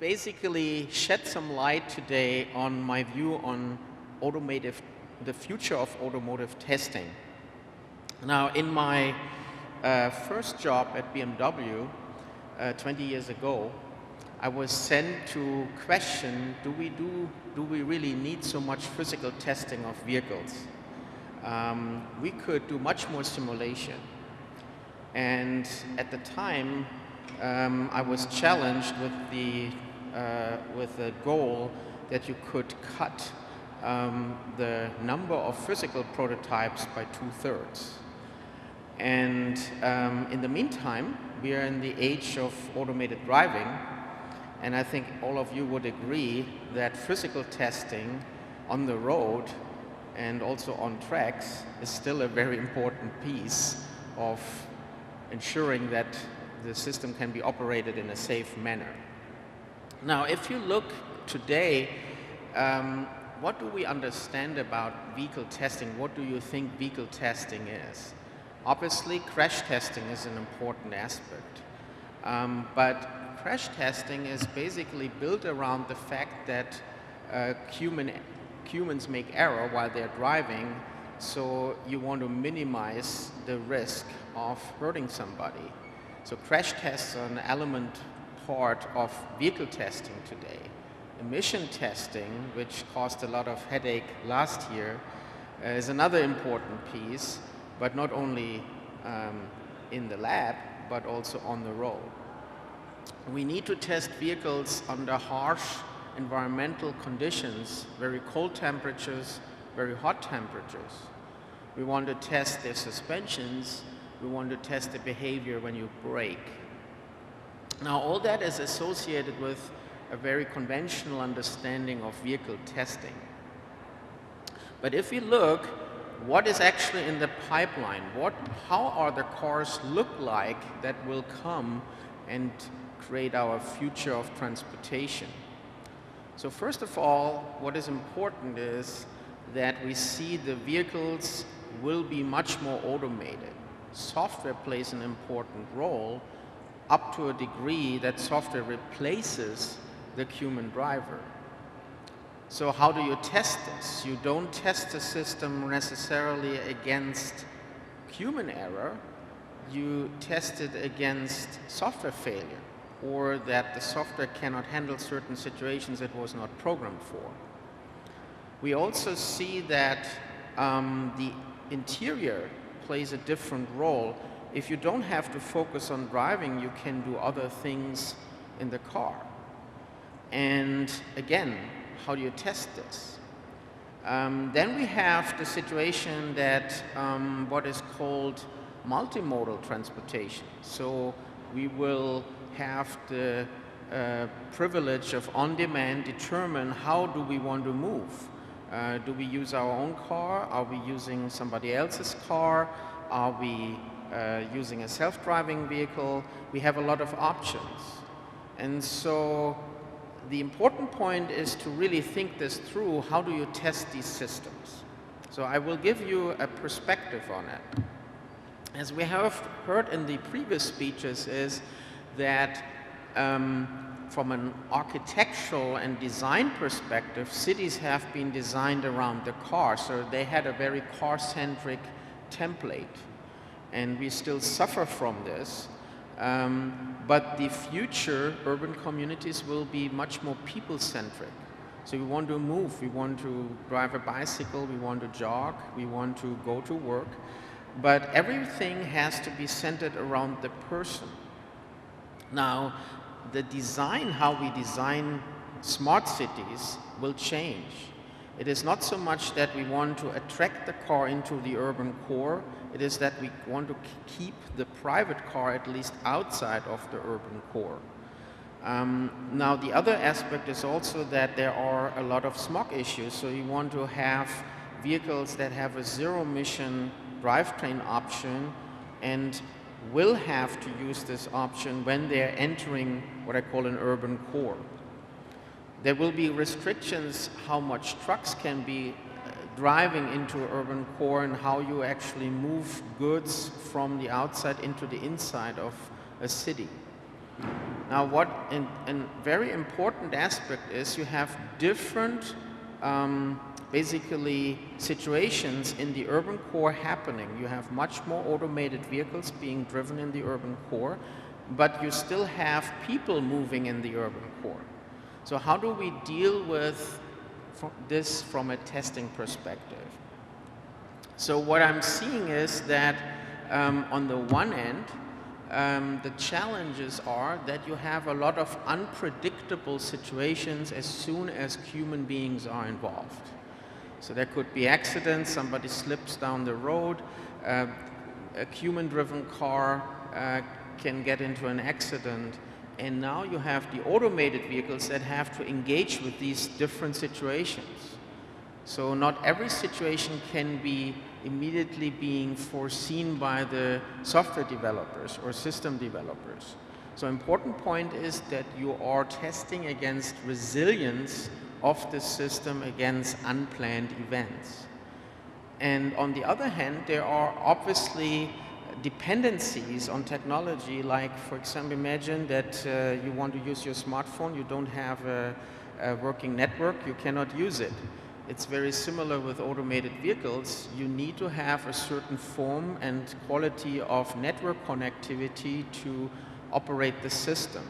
basically shed some light today on my view on the future of automotive testing. Now, in my first job at BMW 20 years ago, I was sent to question, do we really need so much physical testing of vehicles? We could do much more simulation. And at the time, I was challenged with the goal that you could cut the number of physical prototypes by 2/3. And in the meantime, we are in the age of automated driving, and I think all of you would agree that physical testing on the road and also on tracks is still a very important piece of ensuring that the system can be operated in a safe manner. Now, if you look today, what do we understand about vehicle testing? What do you think vehicle testing is? Obviously, crash testing is an important aspect, but crash testing is basically built around the fact that humans make error while they're driving, so you want to minimize the risk of hurting somebody. So crash tests are an element part of vehicle testing today. Emission testing, which caused a lot of headache last year, is another important piece, but not only in the lab, but also on the road. We need to test vehicles under harsh environmental conditions, very cold temperatures, very hot temperatures. We want to test their suspensions. We want to test the behavior when you brake. Now, all that is associated with a very conventional understanding of vehicle testing. But if we look, what is actually in the pipeline? How are the cars look like that will come and create our future of transportation? So first of all, what is important is that we see the vehicles will be much more automated. Software plays an important role up to a degree that software replaces the human driver. So how do you test this? You don't test the system necessarily against human error. You test it against software failure, or that the software cannot handle certain situations it was not programmed for. We also see that the interior plays a different role. If you don't have to focus on driving, you can do other things in the car. And again, how do you test this? Then we have the situation that what is called multimodal transportation. So we will have the privilege of on-demand determine how do we want to move. Do we use our own car? Are we using somebody else's car? Are we using a self-driving vehicle? We have a lot of options. And so the important point is to really think this through. How do you test these systems? So I will give you a perspective on it. As we have heard in the previous speeches, is that from an architectural and design perspective, cities have been designed around the car, so they had a very car-centric template. And we still suffer from this. But the future urban communities will be much more people-centric. So we want to move, we want to drive a bicycle, we want to jog, we want to go to work. But everything has to be centered around the person. Now, the design, how we design smart cities will change. It is not so much that we want to attract the car into the urban core, it is that we want to keep the private car at least outside of the urban core. Now, the other aspect is also that there are a lot of smog issues, so you want to have vehicles that have a zero-emission drivetrain option and will have to use this option when they're entering what I call an urban core. There will be restrictions how much trucks can be driving into an urban core and how you actually move goods from the outside into the inside of a city. Now, what a very important aspect is you have different basically situations in the urban core happening. You have much more automated vehicles being driven in the urban core, but you still have people moving in the urban core. So how do we deal with this from a testing perspective? So what I'm seeing is that on the one end, the challenges are that you have a lot of unpredictable situations as soon as human beings are involved. So there could be accidents, somebody slips down the road, a human-driven car can get into an accident, and now you have the automated vehicles that have to engage with these different situations. So not every situation can be immediately being foreseen by the software developers or system developers. So important point is that you are testing against resilience of the system against unplanned events. And on the other hand, there are obviously dependencies on technology, like, for example, imagine that you want to use your smartphone, you don't have a working network, you cannot use it. It's very similar with automated vehicles. You need to have a certain form and quality of network connectivity to operate the system.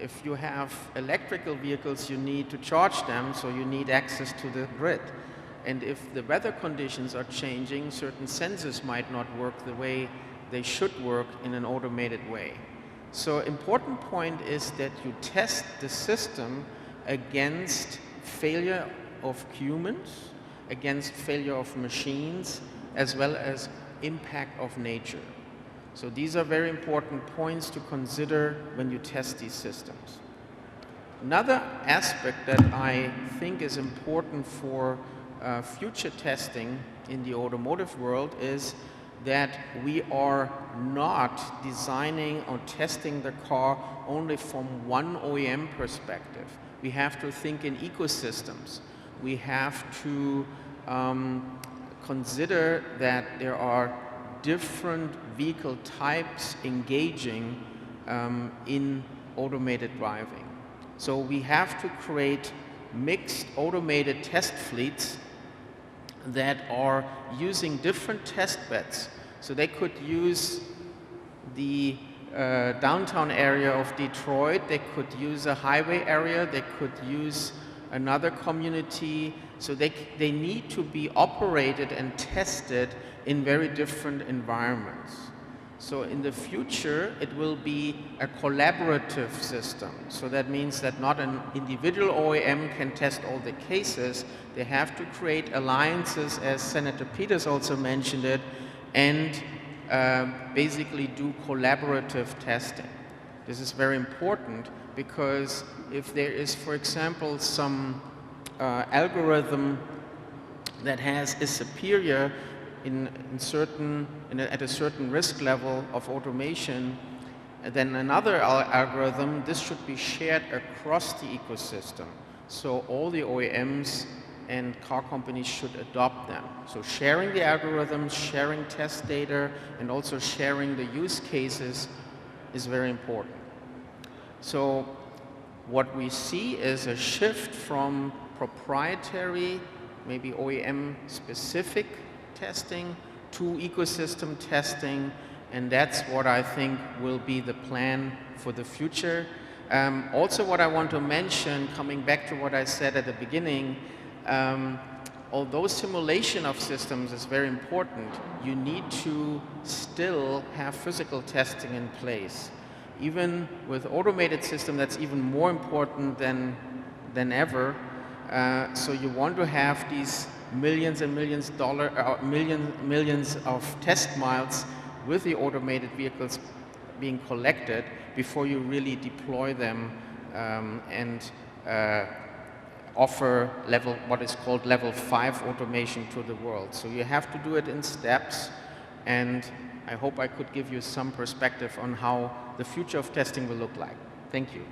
If you have electrical vehicles, you need to charge them, so you need access to the grid. And if the weather conditions are changing, certain sensors might not work the way they should work in an automated way. So important point is that you test the system against failure of humans, against failure of machines, as well as impact of nature. So these are very important points to consider when you test these systems. Another aspect that I think is important for future testing in the automotive world is that we are not designing or testing the car only from one OEM perspective. We have to think in ecosystems. We have to consider that there are different vehicle types engaging in automated driving. So we have to create mixed automated test fleets that are using different test beds. So they could use the downtown area of Detroit, they could use a highway area, they could use another community. So they need to be operated and tested in very different environments. So in the future, it will be a collaborative system. So that means that not an individual OEM can test all the cases. They have to create alliances, as Senator Peters also mentioned it, and basically do collaborative testing. This is very important because if there is, for example, some algorithm that is superior at a certain risk level of automation, then another algorithm, this should be shared across the ecosystem. So all the OEMs and car companies should adopt them. So sharing the algorithms, sharing test data, and also sharing the use cases is very important. So what we see is a shift from proprietary, maybe OEM-specific testing to ecosystem testing, and that's what I think will be the plan for the future. Also what I want to mention, coming back to what I said at the beginning, although simulation of systems is very important, you need to still have physical testing in place. Even with automated system, that's even more important than ever. So you want to have these millions and millions of test miles with the automated vehicles being collected before you really deploy them and offer what is called level 5 automation to the world. So you have to do it in steps, and I hope I could give you some perspective on how the future of testing will look like. Thank you.